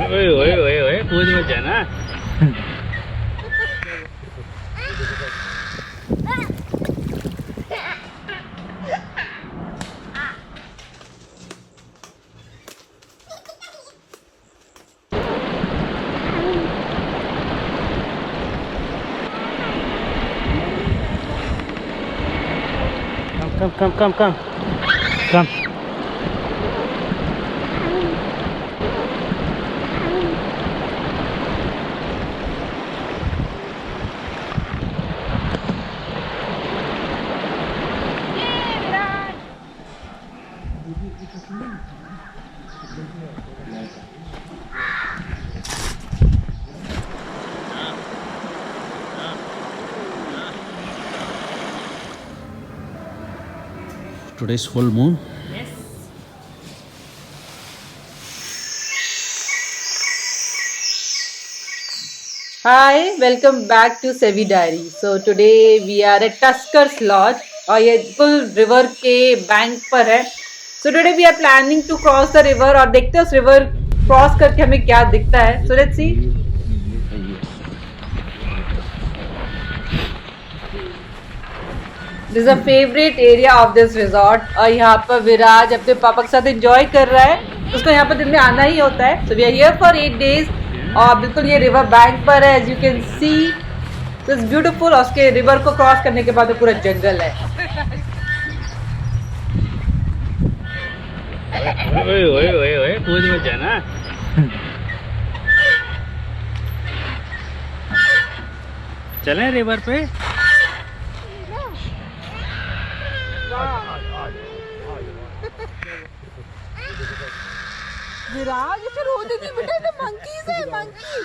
ओए ओए ओए ओए कूद मत जाना। Come. Come. Today's full moon. Hi, welcome back to Sevi Diary. So today we are at Tuskers Lodge और ये बिल्कुल रिवर के बैंक पर है. So today we are planning to cross the river और देखते हैं उस रिवर क्रॉस करके हमें क्या दिखता है. So let's see. This is a favorite area of this resort और यहाँ पर विराज अपने पापा के साथ एंजॉय कर रहा है. उसको यहाँ पर दिन में आना ही होता है. So we are here for 8 days और बिल्कुल ये रिवर बैंक पर है. As you can see, so it's beautiful. और उसके रिवर को क्रॉस करने के बाद पूरा जंगल है. ओए ओए ओए ओए कूद मत जाना। चलें रिवर पे। विराज इसे रो देती बेटा. ये मंकीज है, मंकी.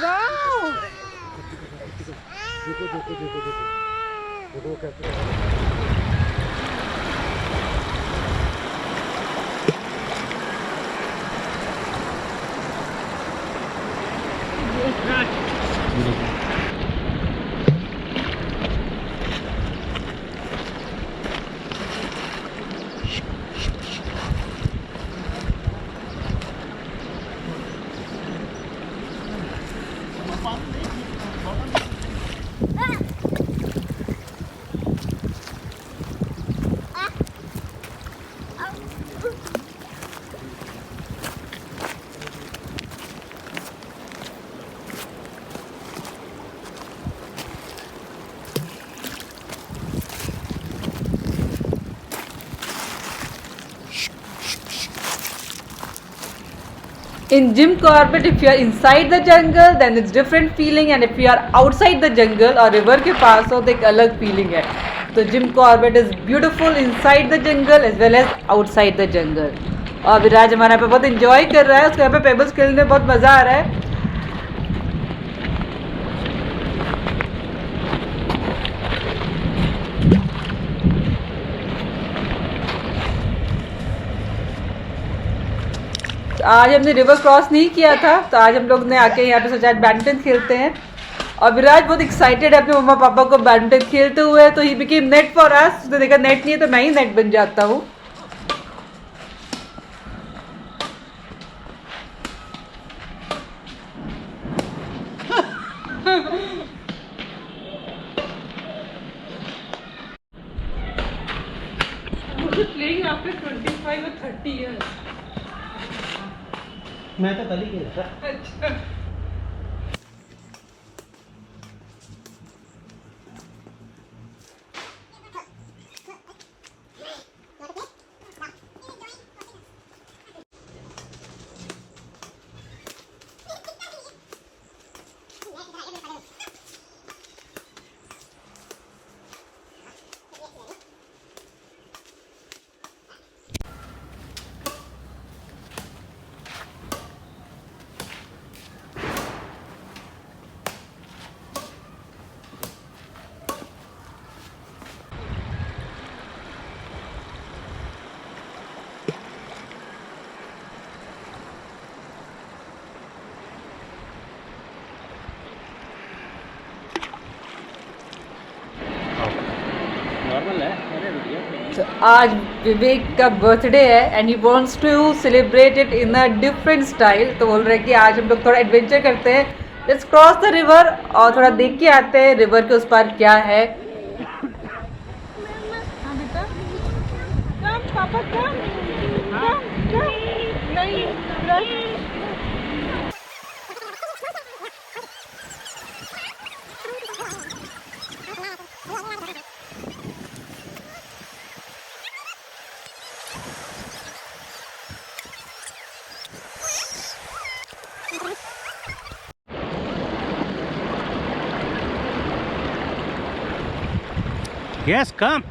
वाओ. देखो कैसे. In Jim Corbett, if you are inside the jungle, then it's different feeling, and if you are outside the jungle और river के पास हो तो एक अलग feeling है. तो Jim Corbett is beautiful inside the jungle as well as outside the jungle. और विराज हमारा यहाँ पे बहुत enjoy कर रहा है. उसको यहाँ पे पेबल्स खेलने में बहुत मज़ा आ रहा है. आज हमने रिवर क्रॉस नहीं किया था तो आज हम लोग ने आके यहाँ पे सोचा बैडमिंटन खेलते हैं. और विराज बहुत एक्साइटेड है अपने मम्मा पापा को बैडमिंटन खेलते हुए. तो he became net for us. उसने देखा नेट नहीं है तो मैं ही नेट बन जाता हूँ. Playing after 25 or 30 years. मैं तो कल ही खेला था। अच्छा. आज विवेक का बर्थडे है and he wants to celebrate it in a different style. तो बोल रहे हैं कि आज हम लोग थोड़ा एडवेंचर करते हैं, लेट्स क्रॉस द रिवर और थोड़ा देख के आते हैं रिवर के उस पार क्या है। Yes, come.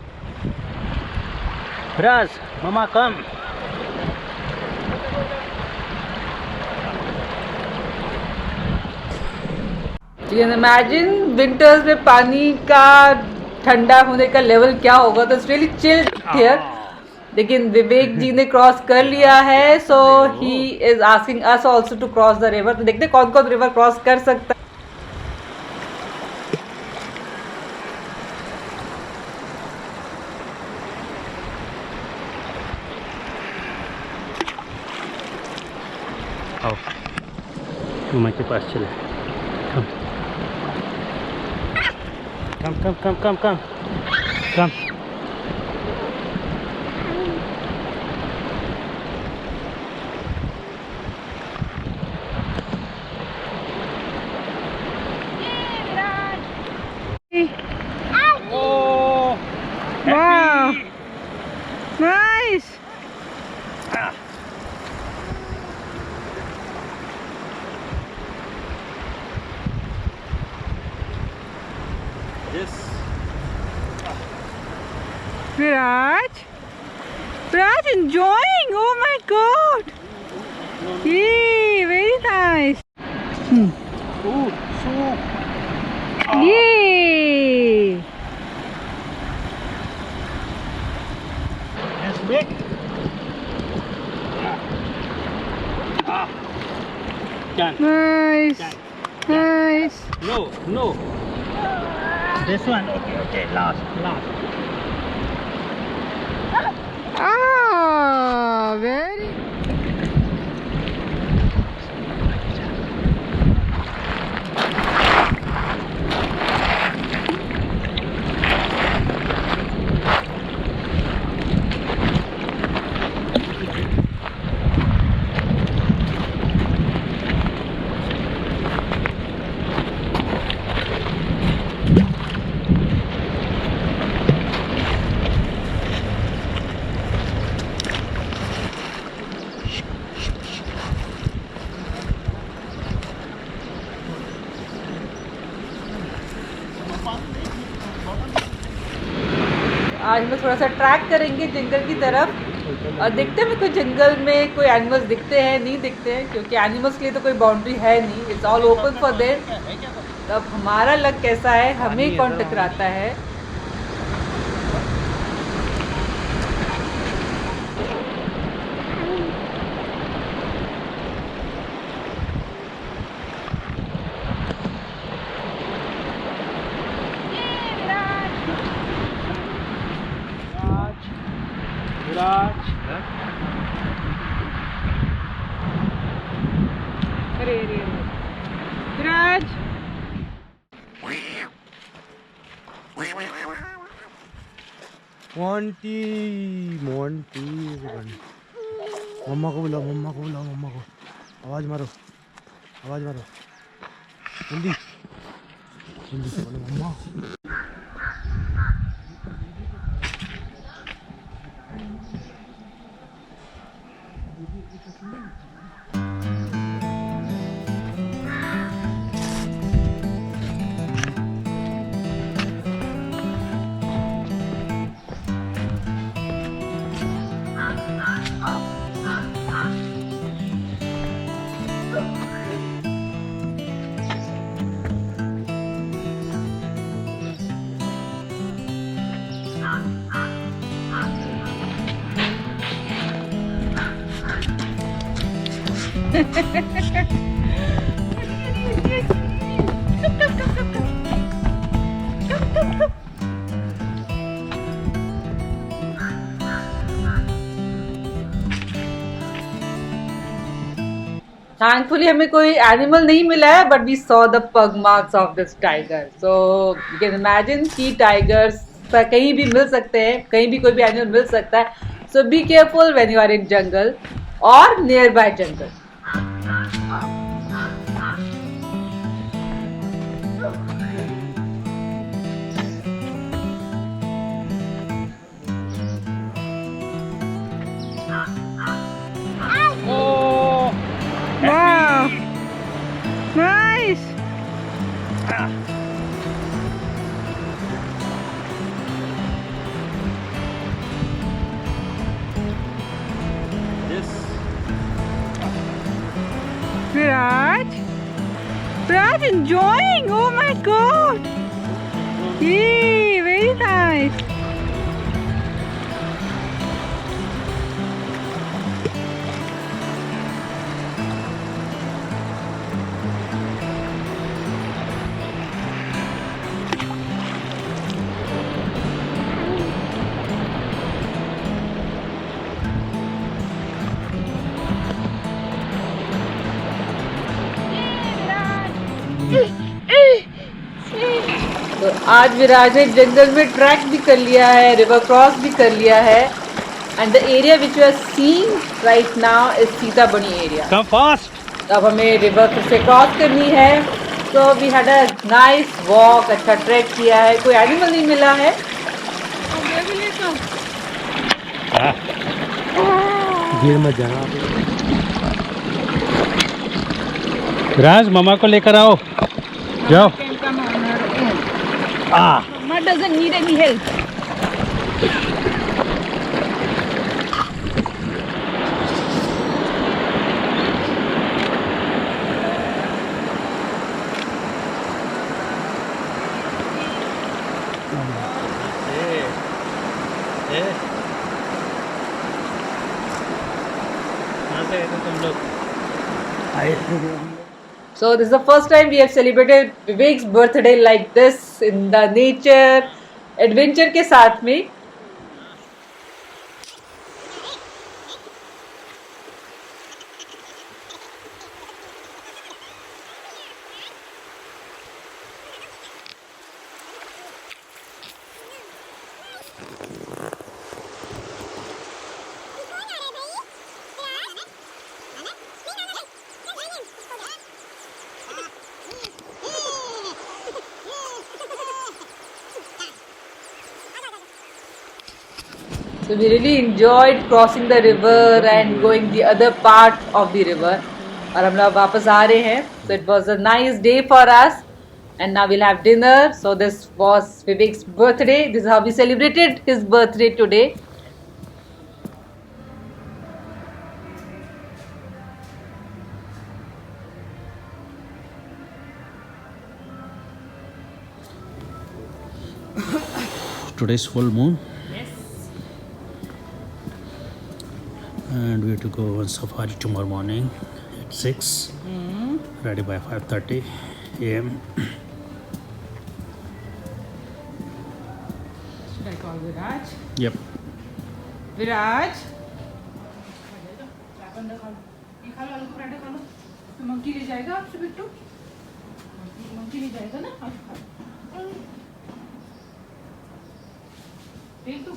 Raz, Mama, come. You can imagine winters में पानी का ठंडा होने का लेवल क्या होगा। तो इट्स रियली चिल्ड हियर। लेकिन विवेक जी ने क्रॉस कर लिया है, so he is asking us also to cross the river. तो देखते हैं कौन कौन रिवर क्रॉस कर सकता है। आओ, मम्मा के पास चले। Come. Oh, Wow, nice. Yes. Viraj enjoying. Oh my God. Yay, very nice. Oh, so. Yay. That's big. Done. Nice. Nice. No. This one. Okay. Last. Ah, very. आज हम लोग थोड़ा सा ट्रैक करेंगे जंगल की तरफ और देखते हैं कोई जंगल में कोई एनिमल्स दिखते हैं नहीं दिखते हैं, क्योंकि एनिमल्स के लिए तो कोई बाउंड्री है नहीं, it's all open for them. तो अब हमारा लक कैसा है, हमें कौन टकराता है। Viraj. अरे विराज मोंटी मम्मा को बुलाओ मम्मा को आवाज मारो जल्दी बोलो मम्मा। Thankfully हमें कोई एनिमल नहीं मिला है, but we saw the pug marks of this tiger. So you can imagine कि tigers कहीं भी मिल सकते हैं, कहीं भी कोई भी एनिमल मिल सकता है. So be careful when you are in jungle or nearby jungle. Oh, Wow, nice. this. Viraj enjoying. Oh my God. Yay, very nice. तो आज विराज ने जंगल में ट्रैक भी कर लिया है, रिवर क्रॉस भी कर लिया है. And the area which you are seeing right now is Sitabani area. Come fast. अब हमें रिवर फिर से क्रॉस करनी है. तो we had a nice walk, अच्छा ट्रैक किया है. कोई एनिमल नहीं मिला है. Ah, गिर मत जाना. राज मामा को लेकर आओ. जाओ. Ah. Mama doesn't need any help. So this is the first time we have celebrated Vivek's birthday like this in the nature adventure के साथ में. So we really enjoyed crossing the river and going the other part of the river. और हम लोग वापस आ रहे हैं. So it was a nice day for us. And now we'll have dinner. So this was Vivek's birthday. This is how we celebrated his birthday today. Today's full moon. And we have to go on safari tomorrow morning at 6. Ready by 5:30 a.m. Should I call Viraj? Yep. Viraj? Monkey ले जाएगा आपसे Bittu monkey ले जाएगा ना आप देख तो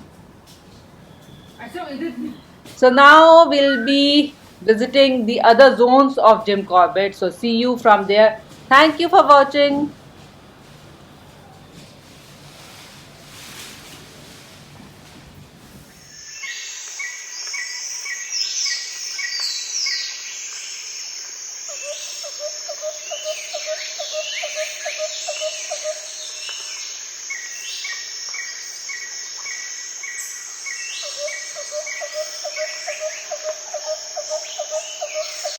अच्छा इधर. So now we'll be visiting the other zones of Jim Corbett. So see you from there. Thank you for watching.